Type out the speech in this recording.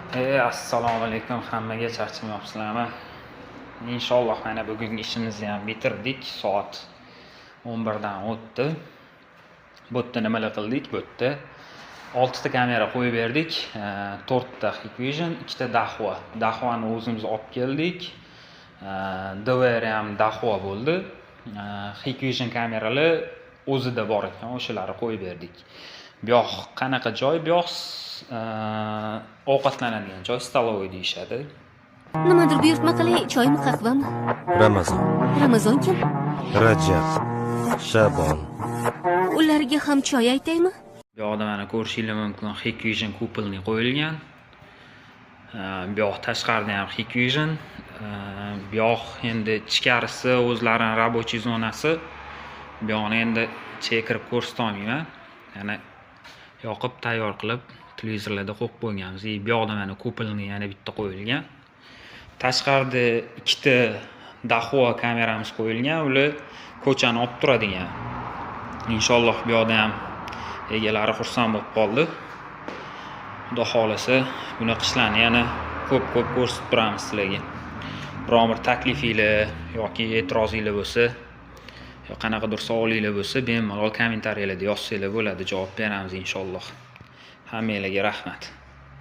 Assalomu alaykum hammaga, charchamayapsizlarmi? Inshaalloh mana bugungi ishimizni ham bitirdik. Soat 11 dan o'tdi. Bu yerda nimalar qildik? Bu yerda 6 ta kamera qo'yib berdik. 4 ta Hikvision, 2 ta Dahua. Dahuani o'zimiz olib keldik. DVR ham Dahua bo'ldi. Hikvision kameralar o'zida bor ekan, o'shalarni qo'yib berdik. Bu yoq qanaqa joy? Bu yoq ovqatlanadigan joy, stalovoy deyishadi. Nimadir buyurtma qilay, choymi, qahvami? Ramazon. Ramazon kim? Rajab. Shabon. Ularga ham choy aytaymi? Bu yoqda mana ko'rishingiz mumkin, Hikvision kupolni qo'yilgan. Bu yoq tashqarida ham Hikvision. Bu yoq endi ichkarisi o'zlarining рабочий zonasi. Bu yoqni endi chekirib ko'rsata olmayman. Yana yoqib tayyor qilib televizorlarda qo'yib qo'yganmiz. Bu yoqda mana kupolni yana bitta qo'yilgan. Tashqarida 2 ta Dahua kameramiz qo'yilgan. Ular ko'chani olib turadigan. Inshaalloh bu yoqda ham egalari xursand bo'lib qoldi. Xudo xolasa bunaqa ishlarni yana ko'p ko'rsatib turamiz sizlarga. Biror bir taklifinglar yoki e'tirozinglar bo'lsa, yo qanaqadir savolinglar bo'lsa, bemalol kommentariyalarda yozsanglar bo'ladi, javob beramiz inshaalloh. Hammanglarga rahmat.